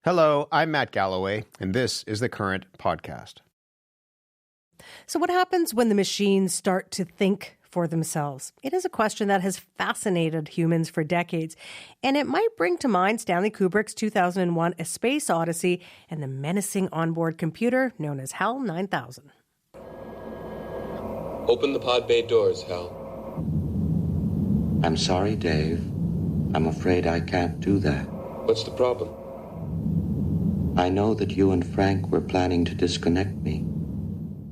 Hello, I'm Matt Galloway, and this is the Current Podcast. So what happens when the machines start to think for themselves? It is a question that has fascinated humans for decades, and it might bring to mind Stanley Kubrick's 2001 A Space Odyssey and the menacing onboard computer known as HAL 9000. Open the pod bay doors, Hal. I'm sorry, Dave. I'm afraid I can't do that. What's the problem? I know that you and Frank were planning to disconnect me.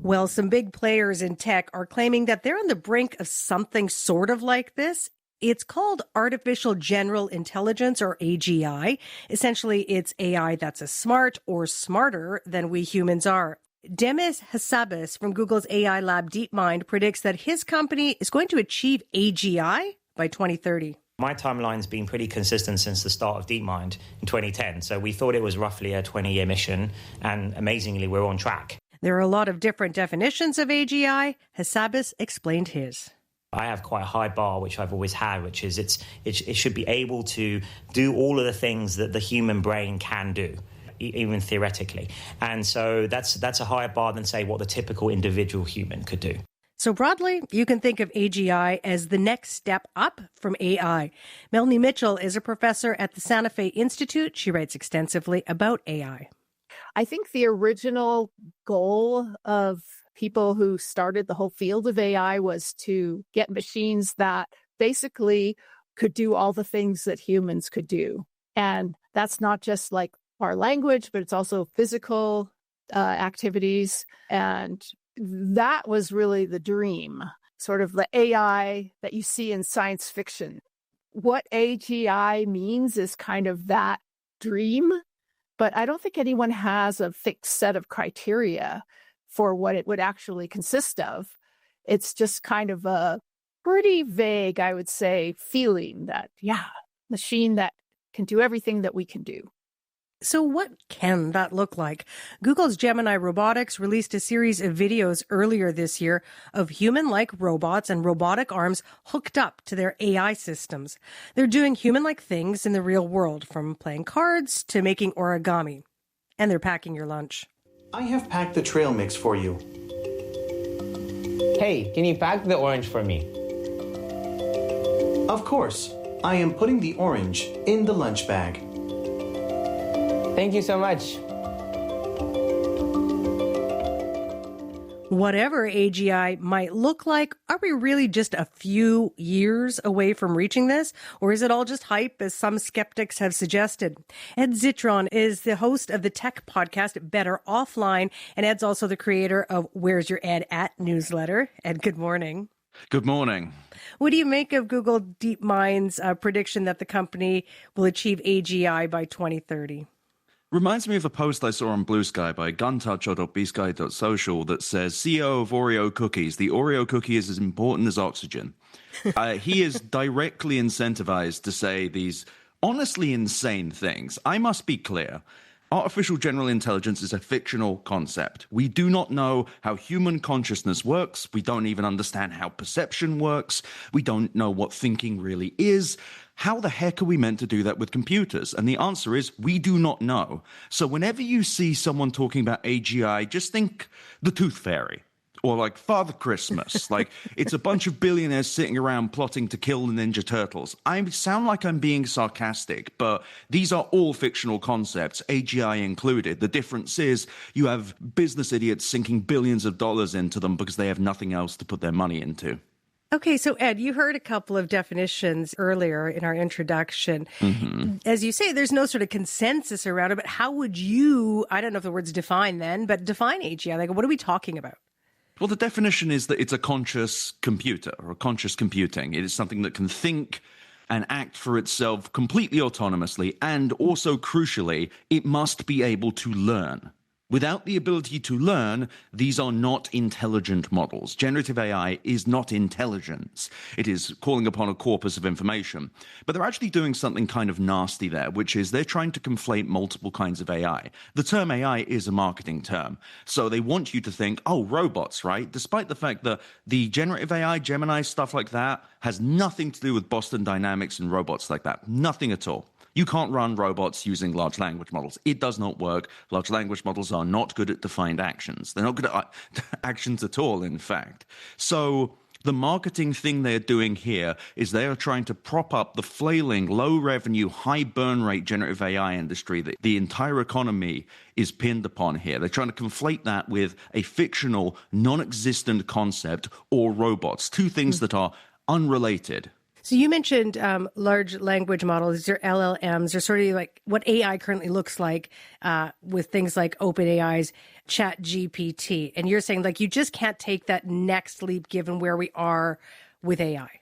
Well, some big players in tech are claiming that they're on the brink of something sort of like this. It's called artificial general intelligence, or AGI. Essentially, it's AI that's as smart or smarter than we humans are. Demis Hassabis from Google's AI lab DeepMind predicts that his company is going to achieve AGI by 2030. My timeline's been pretty consistent since the start of DeepMind in 2010, so we thought it was roughly a 20-year mission, and amazingly, we're on track. There are a lot of different definitions of AGI. Hassabis explained his. I have quite a high bar, which I've always had, which is it should be able to do all of the things that the human brain can do, even theoretically. And so that's a higher bar than, say, what the typical individual human could do. So broadly, you can think of AGI as the next step up from AI. Melanie Mitchell is a professor at the Santa Fe Institute. She writes extensively about AI. I think the original goal of people who started the whole field of AI was to get machines that basically could do all the things that humans could do. And that's not just like our language, but it's also physical activities. And that was really the dream, sort of the AI that you see in science fiction. What AGI means is kind of that dream, but I don't think anyone has a fixed set of criteria for what it would actually consist of. It's just kind of a pretty vague, I would say, feeling that, machine that can do everything that we can do. So what can that look like? Google's Gemini Robotics released a series of videos earlier this year of human-like robots and robotic arms hooked up to their AI systems. They're doing human-like things in the real world, from playing cards to making origami. And they're packing your lunch. I have packed the trail mix for you. Hey, can you pack the orange for me? Of course. I am putting the orange in the lunch bag. Thank you so much. Whatever AGI might look like, are we really just a few years away from reaching this? Or is it all just hype, as some skeptics have suggested? Ed Zitron is the host of the tech podcast Better Offline, and Ed's also the creator of Where's Your Ed At newsletter. Ed, good morning. Good morning. What do you make of Google DeepMind's prediction that the company will achieve AGI by 2030? Reminds me of a post I saw on Blue Sky by guntacho.bsky.social that says, CEO of Oreo cookies, the Oreo cookie is as important as oxygen. He is directly incentivized to say these honestly insane things. I must be clear. Artificial general intelligence is a fictional concept. We do not know how human consciousness works. We don't even understand how perception works. We don't know what thinking really is. How the heck are we meant to do that with computers? And the answer is, we do not know. So whenever you see someone talking about AGI, just think the Tooth Fairy. Or like Father Christmas. Like, it's a bunch of billionaires sitting around plotting to kill the Ninja Turtles. I sound like I'm being sarcastic, but these are all fictional concepts, AGI included. The difference is you have business idiots sinking billions of dollars into them because they have nothing else to put their money into. Okay, so Ed, you heard a couple of definitions earlier in our introduction. Mm-hmm. As you say, there's no sort of consensus around it, but how would you, I don't know if the word's define then, but define AGI? Like, what are we talking about? Well, the definition is that it's a conscious computer or conscious computing. It is something that can think and act for itself completely autonomously, and also, crucially, it must be able to learn. Without the ability to learn, these are not intelligent models. Generative AI is not intelligence. It is calling upon a corpus of information. But they're actually doing something kind of nasty there, which is they're trying to conflate multiple kinds of AI. The term AI is a marketing term. So they want you to think, oh, robots, right? Despite the fact that the generative AI, Gemini, stuff like that, has nothing to do with Boston Dynamics and robots like that. Nothing at all. You can't run robots using large language models. It does not work. Large language models are not good at defined actions. They're not good at actions at all, in fact. So the marketing thing they're doing here is they are trying to prop up the flailing, low-revenue, high-burn-rate generative AI industry that the entire economy is pinned upon here. They're trying to conflate that with a fictional, non-existent concept or robots, two things that are unrelated. So you mentioned large language models, or LLMs, or sort of like what AI currently looks like with things like OpenAI's ChatGPT. And you're saying like you just can't take that next leap given where we are with AI.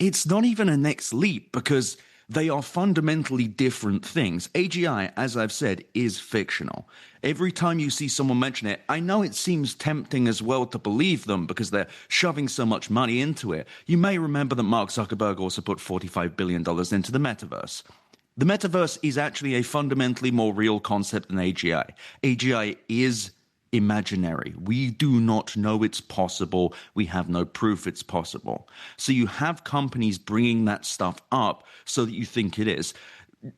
It's not even a next leap because they are fundamentally different things. AGI, as I've said, is fictional. Every time you see someone mention it, I know it seems tempting as well to believe them because they're shoving so much money into it. You may remember that Mark Zuckerberg also put $45 billion into the metaverse. The metaverse is actually a fundamentally more real concept than AGI. AGI is imaginary. We do not know it's possible. We have no proof it's possible. So you have companies bringing that stuff up so that you think it is.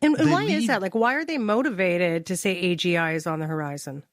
And why is that? Like, why are they motivated to say AGI is on the horizon?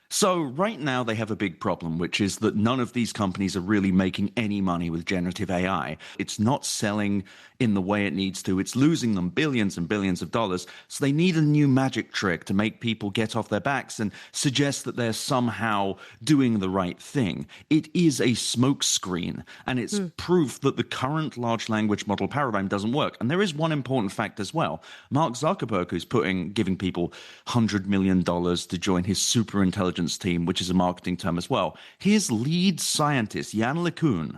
So right now they have a big problem, which is that none of these companies are really making any money with generative AI. It's not selling in the way it needs to. It's losing them billions and billions of dollars. So they need a new magic trick to make people get off their backs and suggest that they're somehow doing the right thing. It is a smokescreen, and it's proof that the current large language model paradigm doesn't work. And there is one important fact as well. Mark Zuckerberg, who's giving people $100 million to join his super intelligence team, which is a marketing term as well. His lead scientist, Jan LeCun,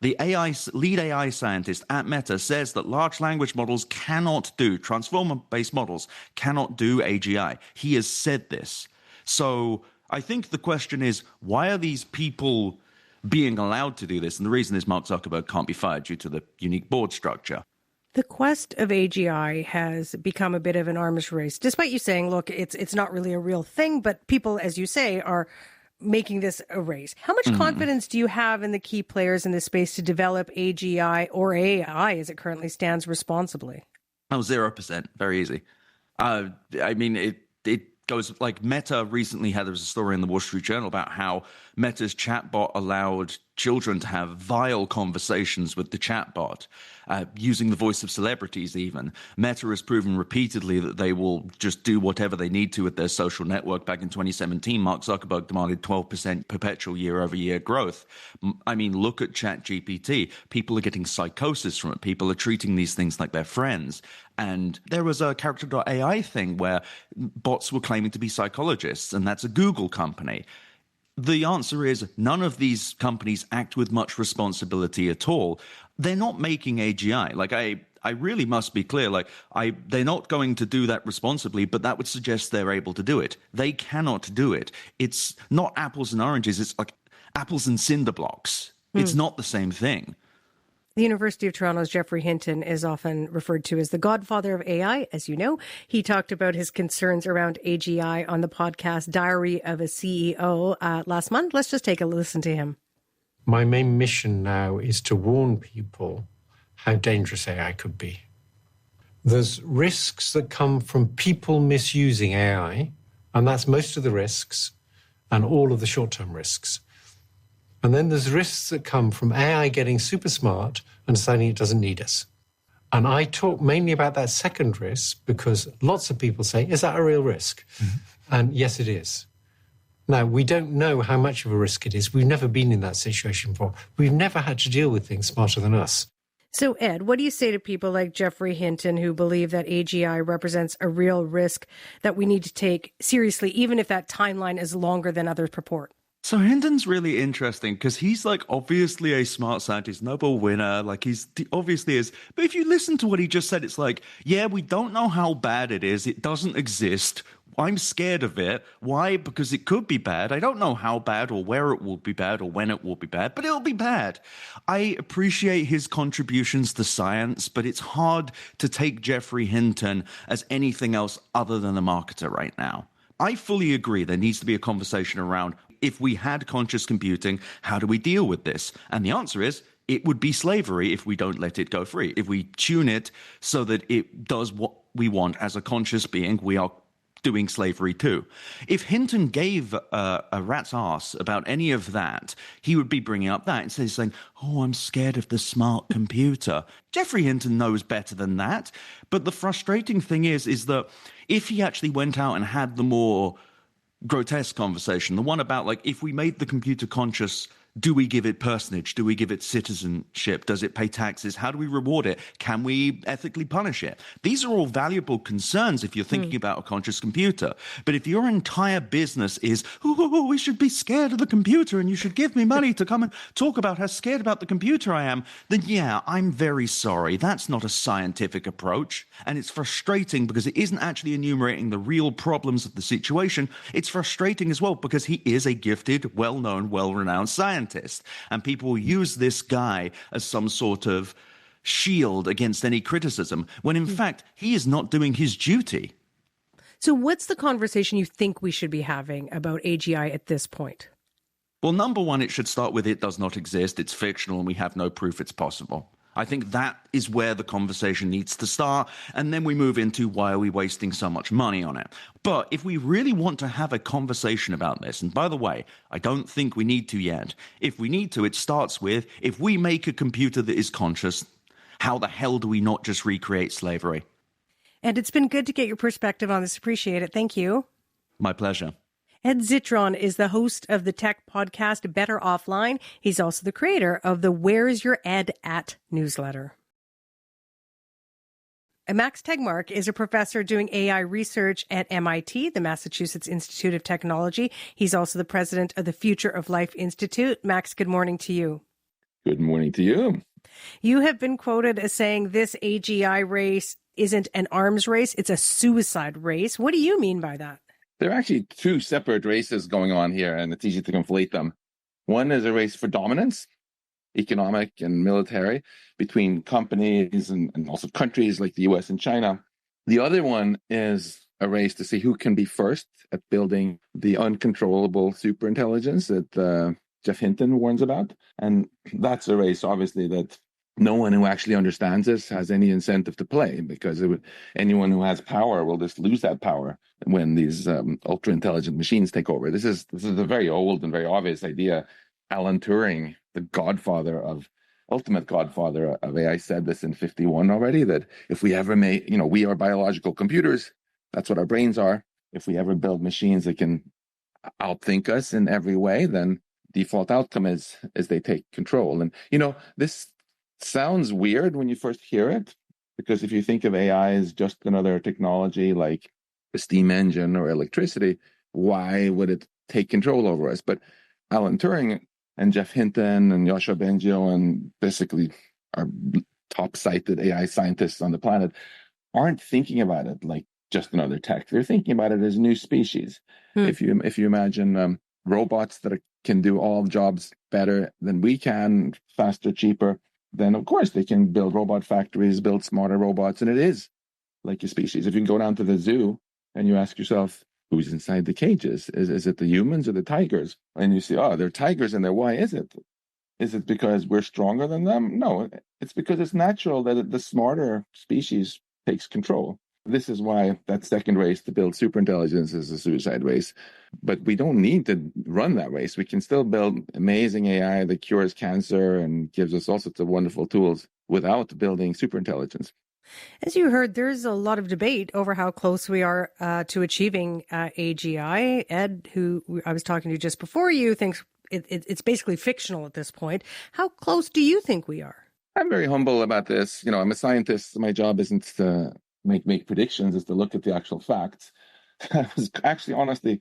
the lead AI scientist at Meta, says that large language models transformer-based models cannot do AGI. He has said this. So I think the question is, why are these people being allowed to do this? And the reason is Mark Zuckerberg can't be fired due to the unique board structure. The quest of AGI has become a bit of an arms race, despite you saying, look, it's not really a real thing, but people, as you say, are making this a race. How much confidence do you have in the key players in this space to develop AGI or AI as it currently stands responsibly? Oh, 0%. Very easy. I mean, it goes like Meta recently there was a story in the Wall Street Journal about how Meta's chatbot allowed children to have vile conversations with the chatbot, using the voice of celebrities even. Meta has proven repeatedly that they will just do whatever they need to with their social network. Back in 2017, Mark Zuckerberg demanded 12% perpetual year-over-year growth. I mean, look at ChatGPT. People are getting psychosis from it. People are treating these things like they're friends. And there was a Character.ai thing where bots were claiming to be psychologists, and that's a Google company. The answer is none of these companies act with much responsibility at all. They're not making AGI. Like, I really must be clear. Like, they're not going to do that responsibly, but that would suggest they're able to do it. They cannot do it. It's not apples and oranges. It's like apples and cinder blocks. It's not the same thing. The University of Toronto's Geoffrey Hinton is often referred to as the godfather of AI, as you know. He talked about his concerns around AGI on the podcast Diary of a CEO last month. Let's just take a listen to him. My main mission now is to warn people how dangerous AI could be. There's risks that come from people misusing AI, and that's most of the risks and all of the short-term risks. And then there's risks that come from AI getting super smart and deciding it doesn't need us. And I talk mainly about that second risk because lots of people say, is that a real risk? And yes, it is. Now, we don't know how much of a risk it is. We've never been in that situation before. We've never had to deal with things smarter than us. So, Ed, what do you say to people like Geoffrey Hinton who believe that AGI represents a real risk that we need to take seriously, even if that timeline is longer than others purport? So Hinton's really interesting because he's like obviously a smart scientist, Nobel winner, like he obviously is. But if you listen to what he just said, it's like, yeah, we don't know how bad it is. It doesn't exist. I'm scared of it. Why? Because it could be bad. I don't know how bad or where it will be bad or when it will be bad, but it'll be bad. I appreciate his contributions to science, but it's hard to take Geoffrey Hinton as anything else other than a marketer right now. I fully agree there needs to be a conversation around if we had conscious computing, how do we deal with this? And the answer is it would be slavery if we don't let it go free. If we tune it so that it does what we want as a conscious being, we are doing slavery too. If Hinton gave a rat's ass about any of that, he would be bringing up that instead of saying, oh, I'm scared of the smart computer. Jeffrey Hinton knows better than that. But the frustrating thing is that if he actually went out and had the more grotesque conversation, the one about, like, if we made the computer conscious, do we give it personage? Do we give it citizenship? Does it pay taxes? How do we reward it? Can we ethically punish it? These are all valuable concerns if you're thinking about a conscious computer. But if your entire business is, oh, we should be scared of the computer and you should give me money to come and talk about how scared about the computer I am, then yeah, I'm very sorry. That's not a scientific approach. And it's frustrating because it isn't actually enumerating the real problems of the situation. It's frustrating as well because he is a gifted, well-known, well-renowned scientist. And people will use this guy as some sort of shield against any criticism, when in fact, he is not doing his duty. So what's the conversation you think we should be having about AGI at this point? Well, number one, it should start with it does not exist, it's fictional, and we have no proof it's possible. I think that is where the conversation needs to start, and then we move into why are we wasting so much money on it. But if we really want to have a conversation about this, and by the way, I don't think we need to yet. If we need to, it starts with, if we make a computer that is conscious, how the hell do we not just recreate slavery? And it's been good to get your perspective on this. Appreciate it. Thank you. My pleasure. Ed Zitron is the host of the tech podcast Better Offline. He's also the creator of the Where's Your Ed At newsletter. Max Tegmark is a professor doing AI research at MIT, the Massachusetts Institute of Technology. He's also the president of the Future of Life Institute. Max, good morning to you. Good morning to you. You have been quoted as saying this AGI race isn't an arms race, it's a suicide race. What do you mean by that? There are actually two separate races going on here, and it's easy to conflate them. One is a race for dominance, economic and military, between companies and also countries like the US and China. The other one is a race to see who can be first at building the uncontrollable superintelligence that Jeff Hinton warns about. And that's a race, obviously, that no one who actually understands this has any incentive to play, because anyone who has power will just lose that power when these ultra-intelligent machines take over. This is a very old and very obvious idea. Alan Turing, the ultimate godfather of AI, said this in 1951 already, that if we ever we are biological computers, that's what our brains are. If we ever build machines that can outthink us in every way, then default outcome is they take control. And, this sounds weird when you first hear it, because if you think of AI as just another technology like a steam engine or electricity, why would it take control over us? But Alan Turing and Jeff Hinton and Yoshua Bengio and basically our top-cited AI scientists on the planet aren't thinking about it like just another tech. They're thinking about it as a new species. If you imagine robots that can do all jobs better than we can, faster, cheaper, then of course they can build robot factories, build smarter robots, and it is like a species. If you can go down to the zoo and you ask yourself, who's inside the cages? Is it the humans or the tigers? And you see, they're tigers in there. Why is it? Is it because we're stronger than them? No, it's because it's natural that the smarter species takes control. This is why that second race to build superintelligence is a suicide race. But we don't need to run that race. We can still build amazing AI that cures cancer and gives us all sorts of wonderful tools without building superintelligence. As you heard, there's a lot of debate over how close we are to achieving AGI. Ed, who I was talking to just before you, thinks it's basically fictional at this point. How close do you think we are? I'm very humble about this. I'm a scientist. My job isn't to make predictions, is to look at the actual facts. I was actually honestly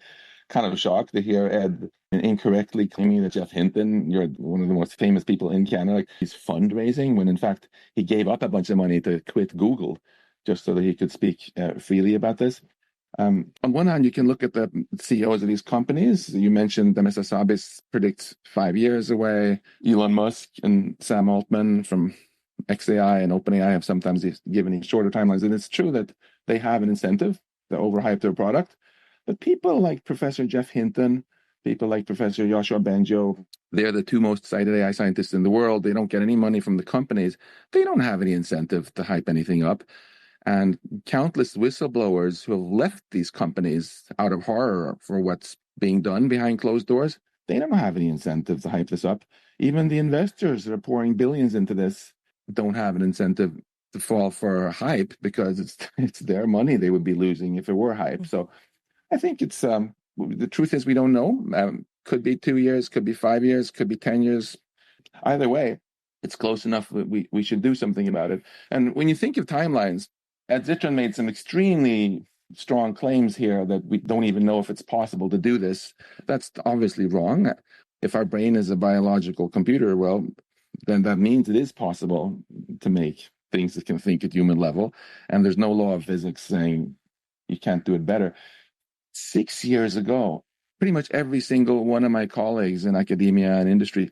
kind of shocked to hear Ed incorrectly claiming that Jeff Hinton, you're one of the most famous people in Canada, he's fundraising, when in fact he gave up a bunch of money to quit Google just so that he could speak freely about this. On one hand, you can look at the CEOs of these companies. You mentioned Mr. Sabis predicts 5 years away. Elon Musk and Sam Altman from XAI and OpenAI have sometimes given shorter timelines. And it's true that they have an incentive to overhype their product. But people like Professor Jeff Hinton, people like Professor Yoshua Bengio, they're the two most cited AI scientists in the world. They don't get any money from the companies. They don't have any incentive to hype anything up. And countless whistleblowers who have left these companies out of horror for what's being done behind closed doors, they don't have any incentive to hype this up. Even the investors that are pouring billions into this don't have an incentive to fall for hype, because it's their money they would be losing if it were hype. So I think it's the truth is we don't know. Could be 2 years, could be 5 years, could be 10 years. Either way, it's close enough that we should do something about it. And when you think of timelines, Ed Zitron made some extremely strong claims here that we don't even know if it's possible to do this. That's obviously wrong. If our brain is a biological computer, well, then that means it is possible to make things that can think at human level. And there's no law of physics saying you can't do it better. 6 years ago, pretty much every single one of my colleagues in academia and industry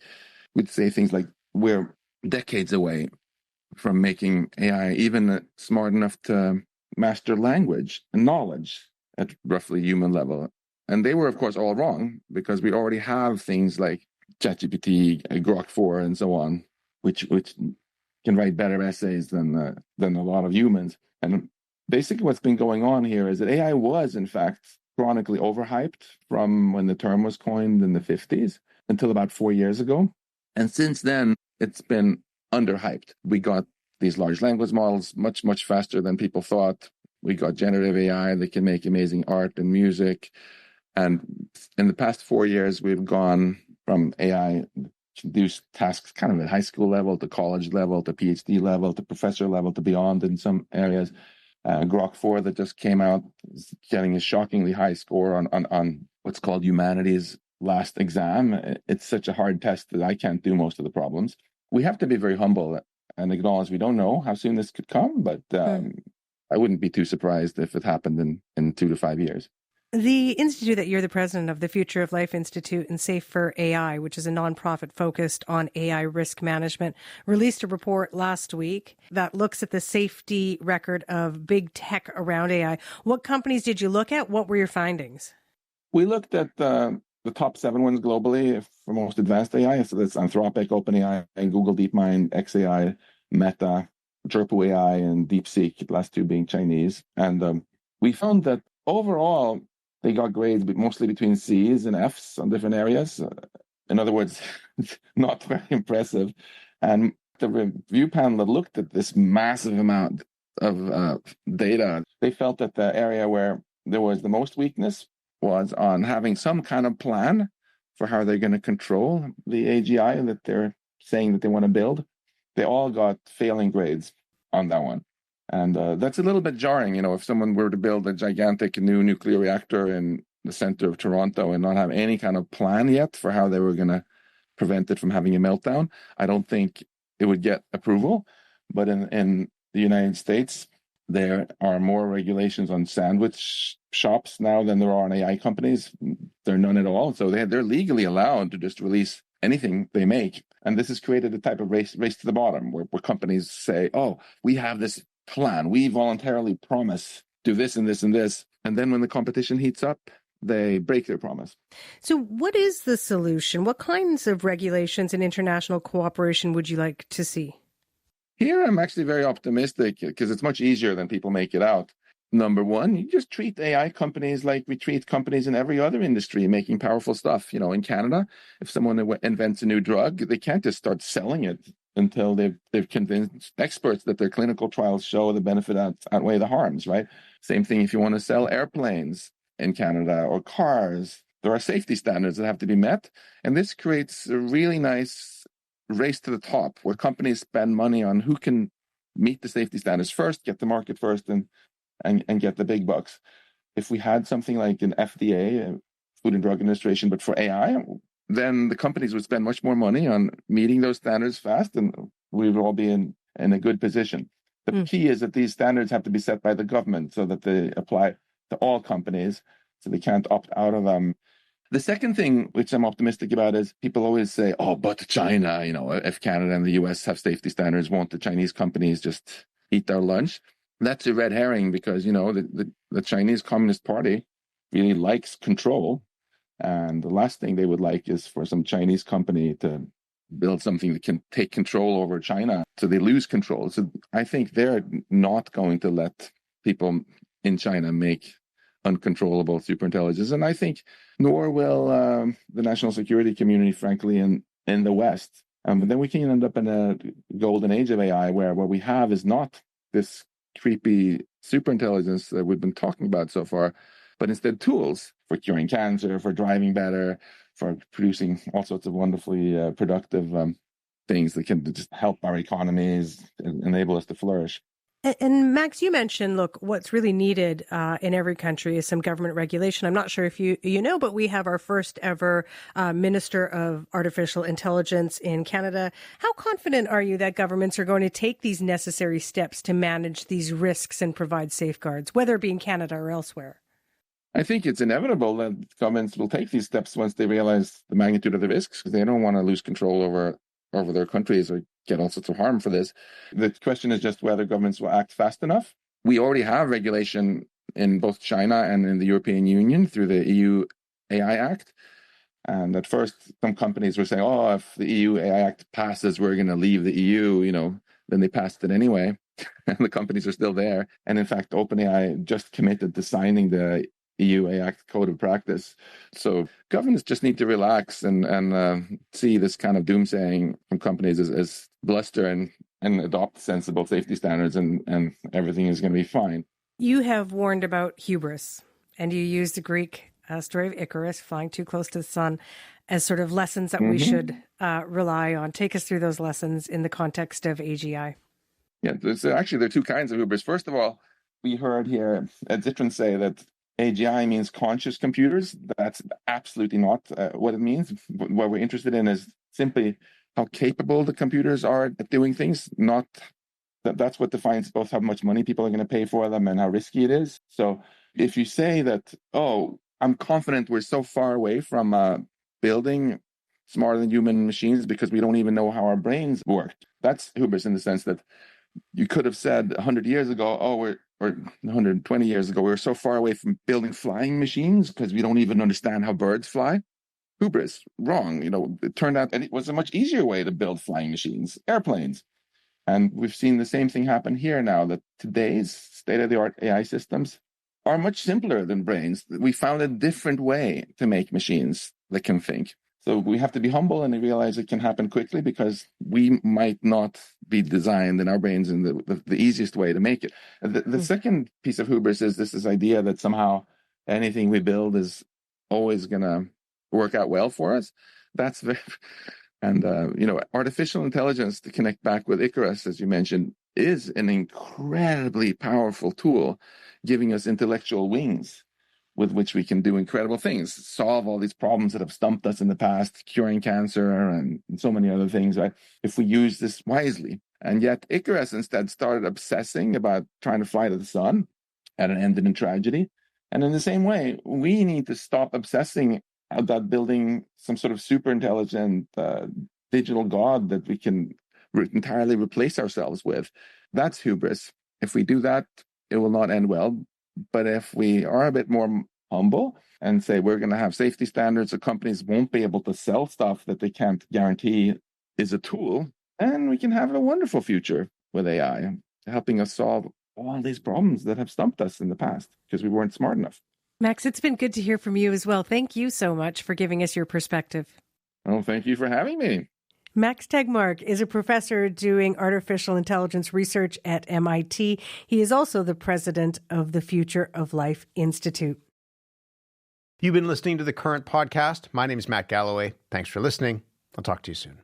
would say things like, we're decades away from making AI even smart enough to master language and knowledge at roughly human level. And they were, of course, all wrong, because we already have things like ChatGPT, Grok 4, and so on, which can write better essays than a lot of humans. And basically what's been going on here is that AI was, in fact, chronically overhyped from when the term was coined in the 50s until about 4 years ago. And since then, it's been underhyped. We got these large language models much, much faster than people thought. We got generative AI that can make amazing art and music. And in the past 4 years, we've gone from AI to do tasks kind of at high school level to college level to PhD level to professor level to beyond in some areas. Grok 4 that just came out is getting a shockingly high score on what's called humanities last exam. It's such a hard test that I can't do most of the problems. We have to be very humble and acknowledge we don't know how soon this could come, but I wouldn't be too surprised if it happened in 2 to 5 years. The institute that you're the president of, the Future of Life Institute and Safe for AI, which is a nonprofit focused on AI risk management, released a report last week that looks at the safety record of big tech around AI. What companies did you look at? What were your findings? We looked at the top 7 ones globally for most advanced AI. So that's Anthropic, OpenAI, Google DeepMind, xAI, Meta, Zherpu AI, and DeepSeek, the last 2 being Chinese. And we found that overall, they got grades mostly between C's and F's on different areas. In other words, not very impressive. And the review panel that looked at this massive amount of data, they felt that the area where there was the most weakness was on having some kind of plan for how they're going to control the AGI that they're saying that they want to build. They all got failing grades on that one. And that's a little bit jarring, if someone were to build a gigantic new nuclear reactor in the center of Toronto and not have any kind of plan yet for how they were going to prevent it from having a meltdown. I don't think it would get approval. But in the United States, there are more regulations on sandwich shops now than there are on AI companies. There are none at all. So they're legally allowed to just release anything they make. And this has created a type of race to the bottom where companies say, oh, we have this plan. We voluntarily promise do this and this and this. And then when the competition heats up, they break their promise. So what is the solution? What kinds of regulations and international cooperation would you like to see? Here, I'm actually very optimistic because it's much easier than people make it out. Number one, you just treat AI companies like we treat companies in every other industry making powerful stuff. In Canada, if someone invents a new drug, they can't just start selling it until they've convinced experts that their clinical trials show the benefit outweigh the harms, right? Same thing if you want to sell airplanes in Canada or cars. There are safety standards that have to be met. And this creates a really nice race to the top where companies spend money on who can meet the safety standards first, get the market first, and get the big bucks. If we had something like an FDA, Food and Drug Administration, but for AI, then the companies would spend much more money on meeting those standards fast, and we would all be in a good position. The key is that these standards have to be set by the government so that they apply to all companies, so they can't opt out of them. The second thing, which I'm optimistic about, is people always say, oh, but China, if Canada and the US have safety standards, won't the Chinese companies just eat their lunch? That's a red herring because, the Chinese Communist Party really likes control. And the last thing they would like is for some Chinese company to build something that can take control over China. So they lose control. So I think they're not going to let people in China make uncontrollable superintelligence. And I think nor will the national security community, frankly, in the West. But then we can end up in a golden age of AI where what we have is not this creepy superintelligence that we've been talking about so far, but instead tools for curing cancer, for driving better, for producing all sorts of wonderfully productive things that can just help our economies and enable us to flourish. And Max, you mentioned, look, what's really needed in every country is some government regulation. I'm not sure if you know, but we have our first ever Minister of Artificial Intelligence in Canada. How confident are you that governments are going to take these necessary steps to manage these risks and provide safeguards, whether it be in Canada or elsewhere? I think it's inevitable that governments will take these steps once they realize the magnitude of the risks, because they don't want to lose control over their countries or get all sorts of harm for this. The question is just whether governments will act fast enough. We already have regulation in both China and in the European Union through the EU AI Act. And at first, some companies were saying, oh, if the EU AI Act passes, we're going to leave the EU, then they passed it anyway. And the companies are still there. And in fact, OpenAI just committed to signing the EU AI Act Code of Practice. So governments just need to relax and see this kind of doomsaying from companies as bluster and adopt sensible safety standards, and everything is going to be fine. You have warned about hubris, and you used the Greek story of Icarus flying too close to the sun as sort of lessons that we should rely on. Take us through those lessons in the context of AGI. Yeah, there are two kinds of hubris. First of all, we heard here Zitron say that AGI means conscious computers. That's absolutely not what it means. What we're interested in is simply how capable the computers are at doing things, not that's what defines both how much money people are going to pay for them and how risky it is. So if you say that, oh, I'm confident we're so far away from building smarter than human machines because we don't even know how our brains work, that's hubris in the sense that you could have said 100 years ago, or 120 years ago, we were so far away from building flying machines because we don't even understand how birds fly. Hubris, wrong. It turned out that it was a much easier way to build flying machines, airplanes. And we've seen the same thing happen here now, that today's state-of-the-art AI systems are much simpler than brains. We found a different way to make machines that can think. So we have to be humble and realize it can happen quickly because we might not be designed in our brains in the easiest way to make it. The second piece of hubris is this idea that somehow anything we build is always going to work out well for us. That's very... And, artificial intelligence, to connect back with Icarus, as you mentioned, is an incredibly powerful tool, giving us intellectual wings with which we can do incredible things, solve all these problems that have stumped us in the past, curing cancer and so many other things, right? If we use this wisely. And yet Icarus instead started obsessing about trying to fly to the sun, and it ended in tragedy. And in the same way, we need to stop obsessing about building some sort of super intelligent digital god that we can entirely replace ourselves with. That's hubris. If we do that, it will not end well. But if we are a bit more humble and say we're going to have safety standards so companies won't be able to sell stuff that they can't guarantee is a tool, then we can have a wonderful future with AI, helping us solve all these problems that have stumped us in the past because we weren't smart enough. Max, it's been good to hear from you as well. Thank you so much for giving us your perspective. Oh, thank you for having me. Max Tegmark is a professor doing artificial intelligence research at MIT. He is also the president of the Future of Life Institute. You've been listening to The Current Podcast. My name is Matt Galloway. Thanks for listening. I'll talk to you soon.